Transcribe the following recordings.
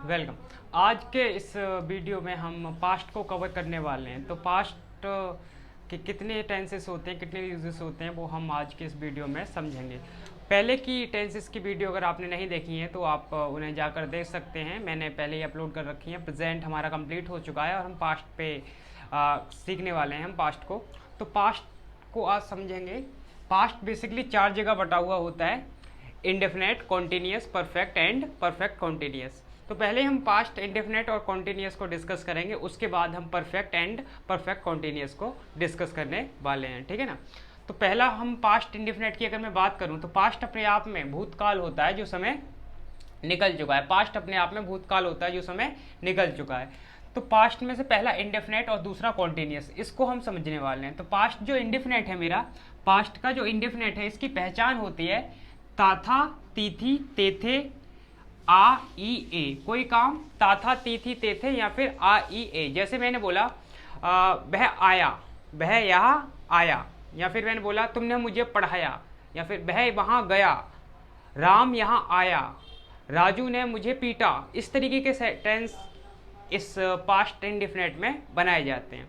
Welcome. आज के इस वीडियो में हम पास्ट को कवर करने वाले हैं। तो पास्ट के कितने टेंसेस होते हैं, कितने यूजेस होते हैं, वो हम आज के इस वीडियो में समझेंगे। पहले की टेंसेस की वीडियो अगर आपने नहीं देखी है तो आप उन्हें जाकर देख सकते हैं। मैंने पहले ही अपलोड कर रखी है। प्रेजेंट हमारा कंप्लीट हो चुका है और हम पास्ट पे सीखने वाले हैं हम पास्ट को। तो पास्ट को आज समझेंगे। पास्ट बेसिकली 4 जगह बटा हुआ होता है: indefinite, continuous, perfect and perfect continuous. तो पहले हम पास्ट इंडेफिनेट और कॉन्टिन्यूस को डिस्कस करेंगे, उसके बाद हम परफेक्ट एंड परफेक्ट कॉन्टिन्यूस को डिस्कस करने वाले हैं, ठीक है ना। तो पहला हम पास्ट इंडेफिनेट की अगर मैं बात करूं तो पास्ट अपने आप में भूतकाल होता है जो समय निकल चुका है। पास्ट अपने आप में भूतकाल होता है जो समय निकल चुका है। तो पास्ट में से पहला इंडेफिनेट और दूसरा कॉन्टिन्यूस, इसको हम समझने वाले हैं। तो पास्ट जो इंडेफिनेट है, मेरा पास्ट का जो इंडेफिनेट है, इसकी पहचान होती है ताथा, तीथी, तेथे, आ, ई, ए। कोई काम ताथा, तीथी, तेथे या फिर आ, ई, ए। जैसे मैंने बोला वह आया, वह यहाँ आया, या फिर मैंने बोला तुमने मुझे पढ़ाया, या फिर वह वहाँ गया, राम यहाँ आया, राजू ने मुझे पीटा। इस तरीके के टेंस इस पास्ट इंडेफिनेट में बनाए जाते हैं।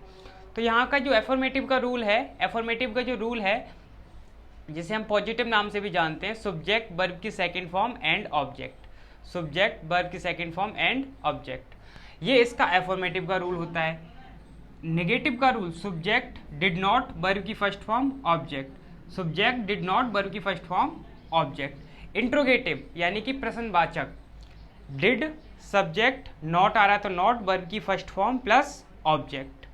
तो यहाँ का जो एफर्मेटिव का रूल है, एफर्मेटिव का जो रूल है जिसे हम पॉजिटिव नाम से भी जानते हैं, सब्जेक्ट, वर्ब की second form and object. Subject, verb की सेकंड फॉर्म एंड ऑब्जेक्ट, ये इसका एफर्मेटिव का रूल होता है। नेगेटिव का rule, subject did not, verb की first form object. Subject did not, verb की फर्स्ट फॉर्म ऑब्जेक्ट। इंट्रोगेटिव यानी कि प्रश्नवाचक, डिड सब्जेक्ट, नॉट आ रहा है तो नॉट, वर्ब की first form plus object.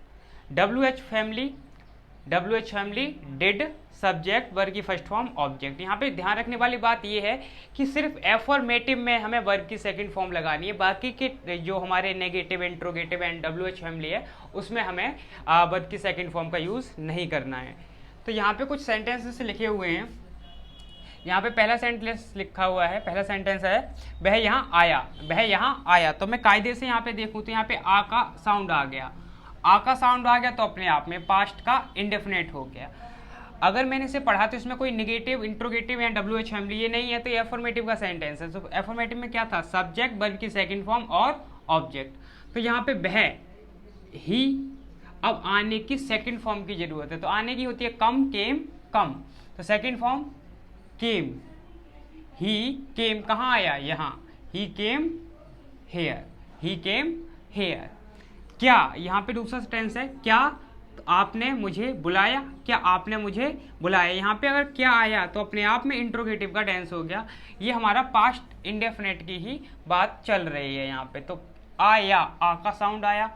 WH family, WH family, did subject, verb की फर्स्ट फॉर्म ऑब्जेक्ट। यहाँ पे ध्यान रखने वाली बात ये है कि सिर्फ एफर्मेटिव में हमें वर्ब की सेकंड फॉर्म लगानी है, बाकी के जो हमारे negative, interrogative and WH family है उसमें हमें वर्ब की सेकंड फॉर्म का यूज़ नहीं करना है। तो यहाँ पे कुछ सेंटेंसेस लिखे हुए हैं। यहाँ पे पहला सेंटेंस लिखा हुआ है, पहला सेंटेंस है वह यहाँ आया, वह यहाँ आया। तो मैं कायदे से यहाँ पे देखूँ तो यहाँ पे आ का साउंड आ गया, आ का साउंड आ गया तो अपने आप में पास्ट का इंडेफिनेट हो गया। अगर मैंने इसे पढ़ा तो इसमें कोई नेगेटिव, इंट्रोगेटिव या WH फैमिली ये नहीं है, तो ये एफर्मेटिव का सेंटेंस है। तो एफर्मेटिव में क्या था, सब्जेक्ट, वर्ब की सेकंड फॉर्म और ऑब्जेक्ट। तो यहाँ पे वह, ही, अब आने की सेकंड फॉर्म की जरूरत है। तो आने की होती है कम, केम, कम। तो सेकंड फॉर्म केम, ही केम, कहाँ आया, यहाँ, ही came here, he came here. क्या, यहाँ पे दूसरा टेंस है क्या, तो आपने मुझे बुलाया, क्या आपने मुझे बुलाया। यहाँ पे अगर क्या आया तो अपने आप में इंट्रोगेटिव का टेंस हो गया। ये हमारा पास्ट इंडेफिनेट की ही बात चल रही है यहाँ पे। तो आया, आ का साउंड आया,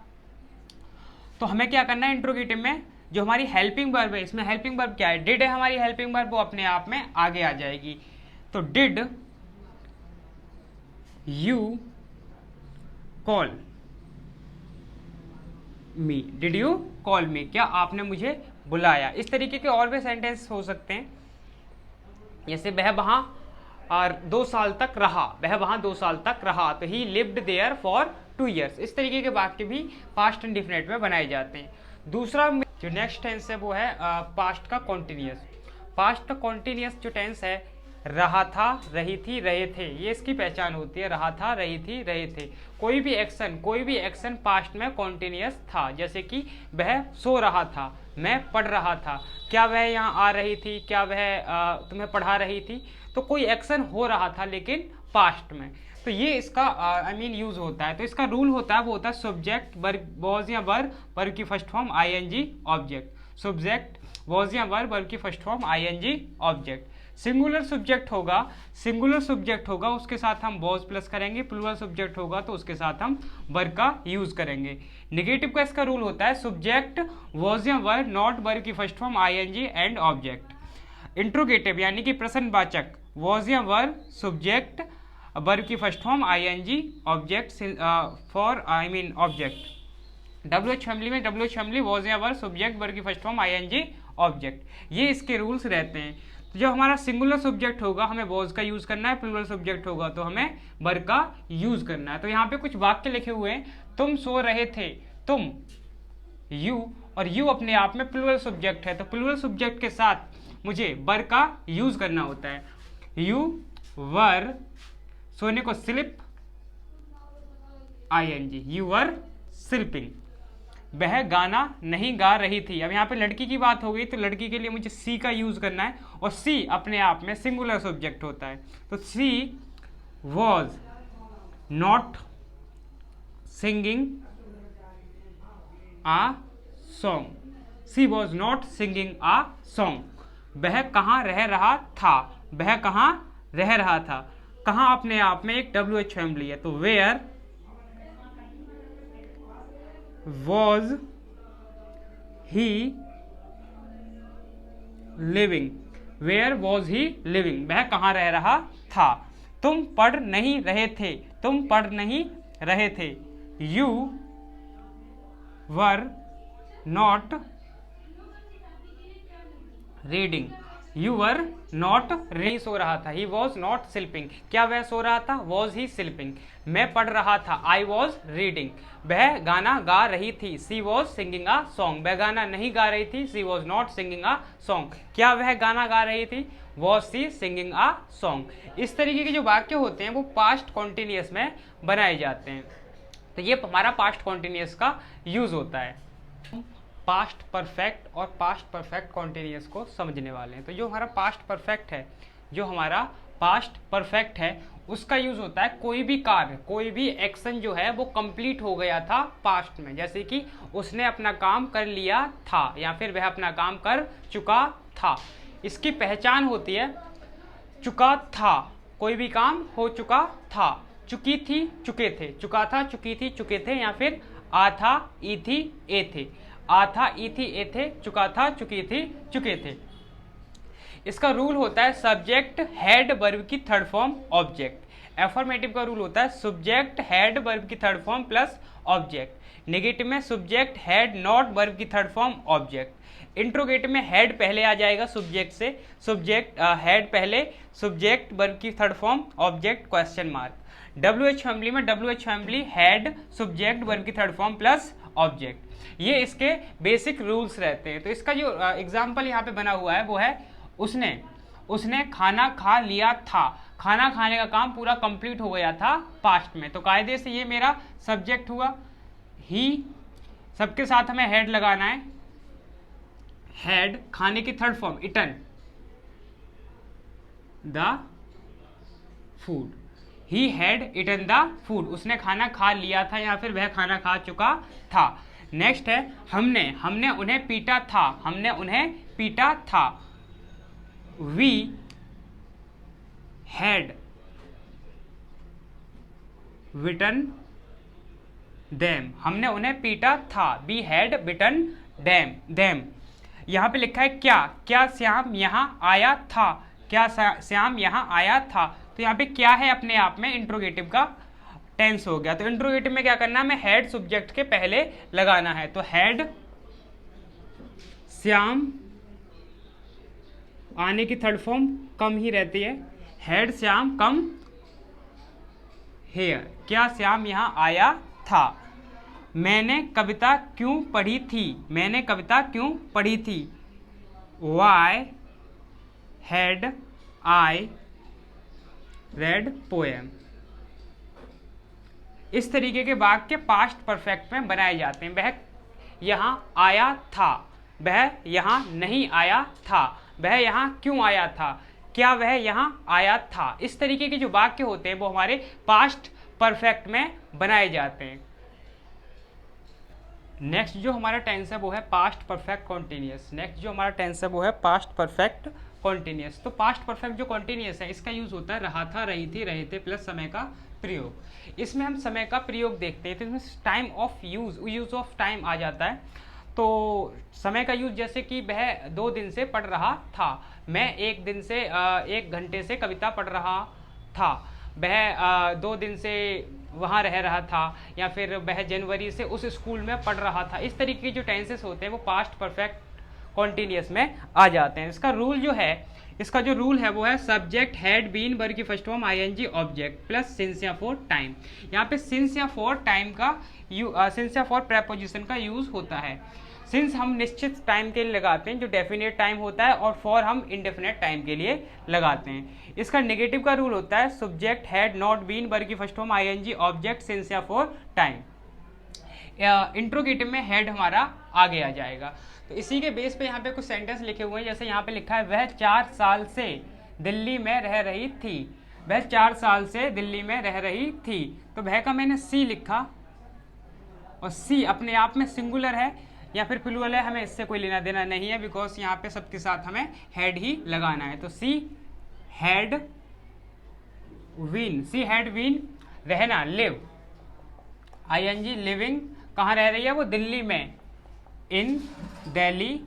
तो हमें क्या करना है, इंट्रोगेटिव में जो हमारी हेल्पिंग वर्ब है, इसमें हेल्पिंग वर्ब क्या है, डिड है हमारी हेल्पिंग वर्ब, वो अपने आप में आगे आ जाएगी। तो did you call me, did you call मी, क्या आपने मुझे बुलाया। इस तरीके के और भी सेंटेंस हो सकते हैं, जैसे वह वहां और 2 साल तक रहा, वह वहां 2 साल तक रहा, तो ही लिव्ड देयर फॉर 2 years। इस तरीके के वाक्य भी पास्ट इंडेफिनिट में बनाए जाते हैं। दूसरा जो नेक्स्ट टेंस है वो है पास्ट का कॉन्टिन्यूस। पास्ट का कॉन्टिन्यूस जो टेंस है, रहा था, रही थी, रहे थे, ये इसकी पहचान होती है। रहा था, रही थी, रहे थे। कोई भी एक्शन पास्ट में कॉन्टिन्यूस था, जैसे कि वह सो रहा था, मैं पढ़ रहा था, क्या वह यहाँ आ रही थी, क्या वह तुम्हें पढ़ा रही थी। तो कोई एक्शन हो रहा था लेकिन पास्ट में। तो ये इसका यूज होता है। तो इसका रूल होता है, वो होता है सब्जेक्ट, वर्ब, वॉज या वर्ब, वर्ब की first form ING, object. Subject, was या वर्ब, वर्ब की first form ING, object. Singular subject होगा उसके साथ हम वॉज प्लस करेंगे। प्लूरल सब्जेक्ट होगा तो उसके साथ हम वर्ब का यूज करेंगे। नेगेटिव का इसका रूल होता है सब्जेक्ट, वॉज या वर्ब, नॉट, वर्ब की first form ING and object. Interrogative यानी कि प्रश्नवाचक, वॉज या वर्ब, सब्जेक्ट, वर्ब की first form ING, object for object. WH family में WH फैमिली, वॉज या वर्ब, सब्जेक्ट, वर्ब की फर्स्ट फॉर्म ING, ऑब्जेक्ट। ये इसके रूल्स रहते हैं। तो जब हमारा सिंगुलर सब्जेक्ट होगा हमें वॉज का यूज करना है, प्लूरल सब्जेक्ट होगा तो हमें वर्ब का यूज करना है। तो यहाँ पे कुछ वाक्य लिखे हुए हैं, तुम सो रहे थे, तुम, यू, और यू अपने आप में प्लूरल सब्जेक्ट है, तो प्लूरल सब्जेक्ट के साथ मुझे वर्ब का यूज करना होता है। यू वर, सोने को slip, ing, you were sleeping. वह गाना नहीं गा रही थी। अब यहाँ पे लड़की की बात हो गई तो लड़की के लिए मुझे सी का यूज करना है, और सी अपने आप में सिंगुलर सब्जेक्ट होता है। तो she was not singing a song, she was not singing a song. वह कहाँ रह रहा था, वह कहाँ रह रहा था। कहाँ अपने आप में एक WH फैमिली है, तो where was he living, where was he living, वह कहाँ रह रहा था। तुम पढ़ नहीं रहे थे, तुम पढ़ नहीं रहे थे। You were not reading, you were not reading, सो रहा था। ही वॉज नॉट स्लीपिंग, क्या वह सो रहा था, वॉज ही स्लीपिंग। मैं पढ़ रहा था, आई वॉज रीडिंग। वह गाना गा रही थी, she was singing a song. वह गाना नहीं गा रही थी, she was not singing a song. क्या वह गाना गा रही थी, was she singing a song. इस तरीके के जो वाक्य होते हैं वो पास्ट कॉन्टिन्यूअस में बनाए जाते हैं। तो ये हमारा पास्ट कॉन्टिन्यूअस का यूज होता है। पास्ट परफेक्ट और पास्ट परफेक्ट कॉन्टिन्यूअस को समझने वाले हैं। तो जो हमारा पास्ट परफेक्ट है, जो हमारा पास्ट परफेक्ट है, उसका यूज होता है कोई भी कार्य, कोई भी एक्शन जो है वो कंप्लीट हो गया था पास्ट में, जैसे कि उसने अपना काम कर लिया था या फिर वह अपना काम कर चुका था। इसकी पहचान होती है चुका था, कोई भी काम हो चुका था। चुकी थी, चुके थे, चुका था, चुकी थी, चुके थे, या फिर आ था, ई थी, ए थे। आ था, ई थी, ए थे, चुका था, चुकी थी, चुके थे। इसका रूल होता है सब्जेक्ट हेड वर्ब की थर्ड फॉर्म ऑब्जेक्ट। एफर्मेटिव का रूल होता है सब्जेक्ट हेड वर्ब की third form plus object. Negative में सब्जेक्ट हेड नॉट वर्ब की थर्ड फॉर्म ऑब्जेक्ट। इंट्रोगेटिव में हेड पहले आ जाएगा सब्जेक्ट से, सब्जेक्ट हेड पहले, सब्जेक्ट वर्ब की third form object question mark. WH family में WH family head subject verb की थर्ड फॉर्म प्लस ऑब्जेक्ट। ये इसके बेसिक रूल्स रहते हैं। तो इसका जो एग्जाम्पल यहाँ पे बना हुआ है वो है उसने खाना खा लिया था। खाना खाने का काम पूरा कंप्लीट हो गया था पास्ट में, तो कायदे से ये मेरा सब्जेक्ट हुआ। ही, सबके साथ हमें हेड लगाना है। हेड खाने की third form eaten the food, he had eaten the food, उसने खाना खा लिया था या फिर वह खाना खा चुका था। नेक्स्ट है हमने उन्हें पीटा था, हमने उन्हें पीटा था। वी हैड बिटन देम, हमने उन्हें पीटा था। We had beaten them. यहाँ पे लिखा है क्या श्याम यहाँ आया था, क्या श्याम यहाँ आया था। तो यहाँ पे क्या है अपने आप में इंट्रोगेटिव का टेंस हो गया। तो इंट्रोगेटिव में क्या करना है, हमें हेड सब्जेक्ट के पहले लगाना है। तो हेड श्याम, आने की थर्ड फॉर्म कम ही रहती है, हेड श्याम कम हेयर, क्या श्याम यहाँ आया था। मैंने कविता क्यों पढ़ी थी, मैंने कविता क्यों पढ़ी थी। Why had I read poem. इस तरीके के वाक्य पास्ट परफेक्ट में बनाए जाते हैं। वह यहाँ आया था, वह यहाँ नहीं आया था, वह यहाँ क्यों आया था, क्या वह यहाँ आया था। इस तरीके के जो वाक्य होते हैं वो हमारे पास्ट परफेक्ट में बनाए जाते हैं। नेक्स्ट जो हमारा टेंस है वो है पास्ट परफेक्ट कॉन्टिन्यूअस। नेक्स्ट जो हमारा टेंस है वो है पास्ट परफेक्ट कॉन्टिन्यूअस। तो पास्ट परफेक्ट जो कॉन्टिन्यूअस है इसका यूज होता है रहा था, रही थी, रहे थे प्लस समय का प्रयोग। इसमें हम समय का प्रयोग देखते हैं तो इसमें time of use of time आ जाता है। तो समय का यूज जैसे कि वह 2 दिन से पढ़ रहा था, मैं 1 घंटे से कविता पढ़ रहा था, वह 2 दिन से वहाँ रह रहा था, या फिर वह जनवरी से उस स्कूल में पढ़ रहा था। इस तरीके के जो टेंसेस होते हैं वो पास्ट परफेक्ट कॉन्टिन्यूअस में आ जाते हैं। इसका जो रूल है वो है सब्जेक्ट हैड बीन वर्ब की first form ING object plus since या फॉर टाइम। यहाँ पे सिंस या फॉर टाइम का सिंस या फॉर प्रेपोजिशन का यूज होता है। सिंस हम निश्चित टाइम के लिए लगाते हैं जो डेफिनेट टाइम होता है, और फॉर हम इंडेफिनेट टाइम के लिए लगाते हैं। इसका नेगेटिव का रूल होता है subject had not been verb की first form ING, object since या फॉर टाइम। इंट्रोगेटिव में हेड हमारा आगे आ जाएगा। तो इसी के बेस पे यहाँ पे कुछ सेंटेंस लिखे हुए हैं, जैसे यहाँ पे लिखा है वह 4 साल से दिल्ली में रह रही थी। वह 4 साल से दिल्ली में रह रही थी, तो वह का मैंने सी लिखा, और सी अपने आप में सिंगुलर है या फिर प्लूरल है, हमें इससे कोई लेना देना नहीं है, बिकॉज यहाँ पे सबके साथ हमें हेड ही लगाना है। तो she had been, she had been रहना, लिव आईएनजी लिविंग, कहाँ रह रही है वो, दिल्ली में, इन दिल्ली,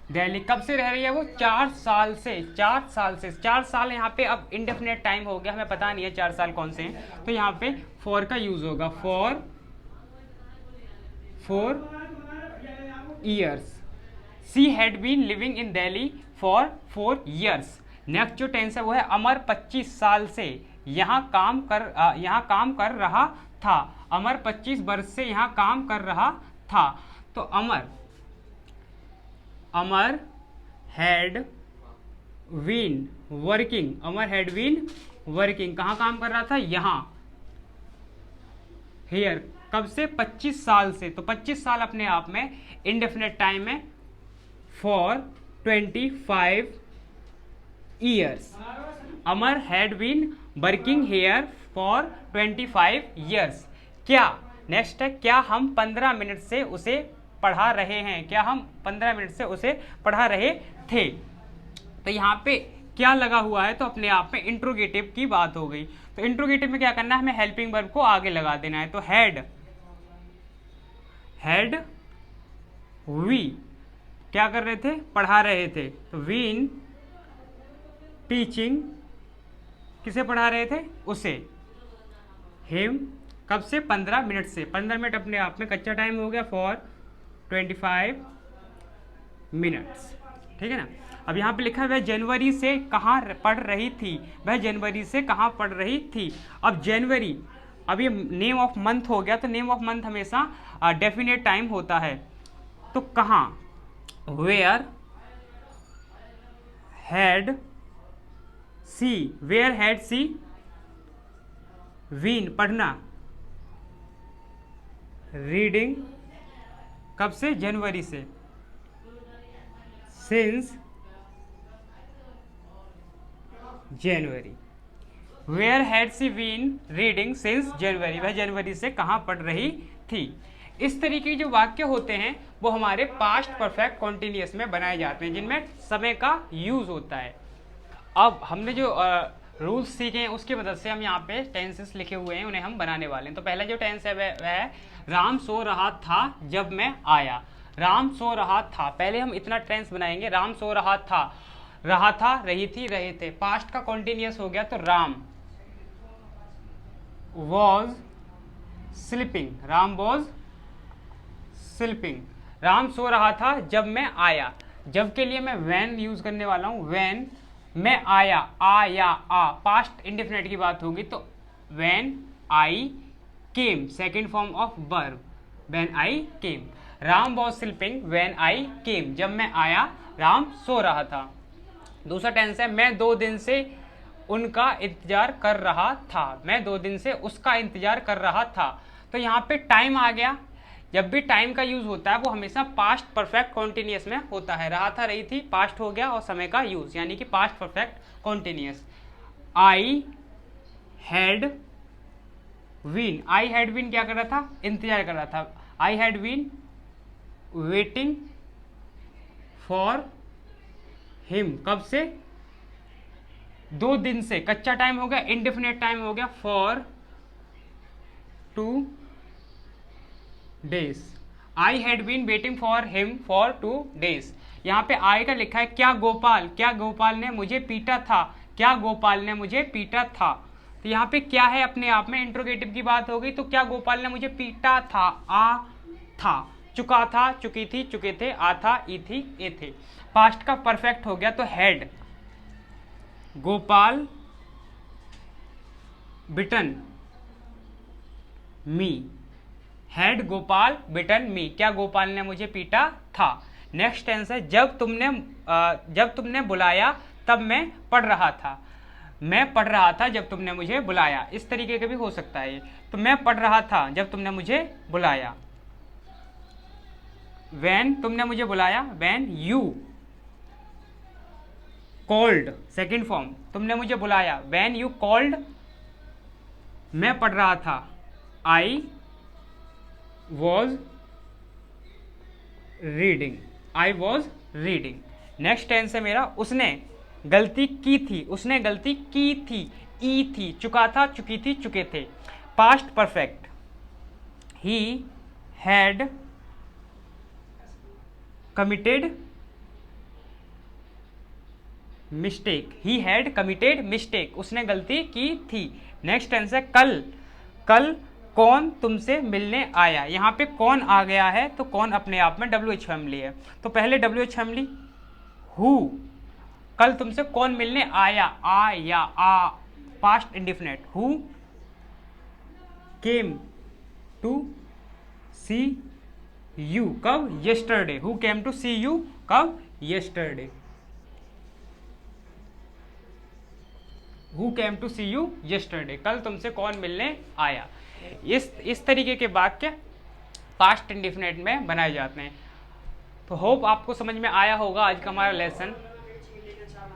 दिल्ली कब से रह रही है वो, 4 साल से, 4 साल से। 4 साल यहाँ पे अब इंडेफिनेट टाइम हो गया, हमें पता नहीं है 4 साल कौन से हैं, तो यहाँ पे फॉर का यूज होगा, for 4 years. She had been living in Delhi for 4 years. Next जो टेंस है वो है अमर 25 साल से यहाँ काम कर रहा था। अमर 25 वर्ष से यहाँ काम कर रहा था। तो Amar had been working, Amar had been working, कहाँ काम कर रहा था, यहाँ, हियर, कब से, 25 साल से। तो 25 साल अपने आप में इंडेफिनेट टाइम है, for 25 years. Amar had been working here for 25 years. क्या, नेक्स्ट है, क्या हम 15 मिनट से उसे पढ़ा रहे हैं, क्या हम 15 मिनट से उसे पढ़ा रहे थे। तो यहाँ पे क्या लगा हुआ है, तो अपने आप में इंट्रोगेटिव की बात हो गई। तो इंट्रोगेटिव में क्या करना है, हमें हेल्पिंग वर्ब को आगे लगा देना है। तो हैड वी क्या कर रहे थे, पढ़ा रहे थे, तो वीन टीचिंग, किसे पढ़ा रहे थे, उसे, हिम कब से, 15 मिनट से। 15 मिनट अपने आप में कच्चा टाइम हो गया, फॉर 25 मिनट्स, ठीक है ना। अब यहाँ पे लिखा है वह जनवरी से कहाँ पढ़ रही थी, वह जनवरी से कहाँ पढ़ रही थी। अब जनवरी, अब ये नेम ऑफ मंथ हो गया, तो नेम ऑफ मंथ हमेशा डेफिनेट टाइम होता है। तो कहाँ, where had she, where had she been पढ़ना, रीडिंग कब से, जनवरी से, since January. Where had she been reading since January, वह जनवरी से कहाँ पढ़ रही थी। इस तरीके के जो वाक्य होते हैं वो हमारे पास्ट परफेक्ट कॉन्टिन्यूअस में बनाए जाते हैं, जिनमें समय का यूज होता है। अब हमने जो रूल्स सीखे हैं उसकी मदद से हम यहाँ पे टेंसेस लिखे हुए हैं, उन्हें हम बनाने वाले हैं। तो पहला जो टेंस है वह है राम सो रहा था जब मैं आया। राम सो रहा था, पहले हम इतना टेंस बनाएंगे, राम सो रहा था, रही थी, रहे थे, पास्ट का कॉन्टिन्यूअस हो गया। तो Ram was sleeping, Ram was sleeping, Ram सो रहा था जब मैं आया। जब के लिए मैं व्हेन यूज करने वाला हूं, व्हेन मैं आया, आ पास्ट इंडेफिनिट की बात होगी, तो when I came, second form of verb, when I came. Ram was sleeping when I came, जब मैं आया राम सो रहा था। दूसरा टेंस है मैं 2 दिन से उनका इंतजार कर रहा था, मैं 2 दिन से उसका इंतजार कर रहा था। तो यहाँ पे टाइम आ गया। जब भी टाइम का यूज होता है वो हमेशा पास्ट परफेक्ट कॉन्टिन्यूअस में होता है। रहा था, रही थी, पास्ट हो गया, और समय का यूज यानी कि past perfect continuous. I had been, I had been क्या कर रहा था, इंतजार कर रहा था। I had been waiting for him, कब से, 2 दिन से, कच्चा टाइम हो गया, इंडेफिनेट टाइम हो गया, for 2 days। I had been waiting for him for 2 days। यहाँ पे आई का लिखा है क्या गोपाल ने मुझे पीटा था, क्या गोपाल ने मुझे पीटा था। तो यहाँ पे क्या है, अपने आप में इंट्रोगेटिव की बात हो गई। तो क्या गोपाल ने मुझे पीटा था, आ था, चुका था, चुकी थी, चुके थे, आ था, ई थी, ए थे। पास्ट का परफेक्ट हो गया, तो had Gopal beaten me, had Gopal beaten me, क्या गोपाल ने मुझे पीटा था। नेक्स्ट टेंस है जब तुमने बुलाया तब मैं पढ़ रहा था, मैं पढ़ रहा था जब तुमने मुझे बुलाया, इस तरीके का भी हो सकता है ये। तो मैं पढ़ रहा था जब तुमने मुझे बुलाया। व्हेन तुमने मुझे बुलाया, when you called, second form तुमने मुझे बुलाया, व्हेन यू कॉल्ड। मैं पढ़ रहा था, I was reading, I was reading. Next tense है मेरा उसने गलती की थी, उसने गलती की थी, ई थी, चुका था, चुकी थी, चुके थे। Past perfect, he had committed mistake, he had committed mistake, उसने गलती की थी। नेक्स्ट टेंस है कल, कल कौन तुमसे मिलने आया। यहाँ पे कौन आ गया है तो कौन अपने आप में WH फैमिली है, तो पहले WH फैमिली हु, कल तुमसे कौन मिलने आया, आया, आ, past indefinite, who came to see you, कब, yesterday, who came to see you, कब, yesterday, who came to see you yesterday, कल तुमसे कौन मिलने आया। इस तरीके के वाक्य पास्ट इंडिफिनिट में बनाए जाते हैं। तो होप आपको समझ में आया होगा आज का हमारा लेसन।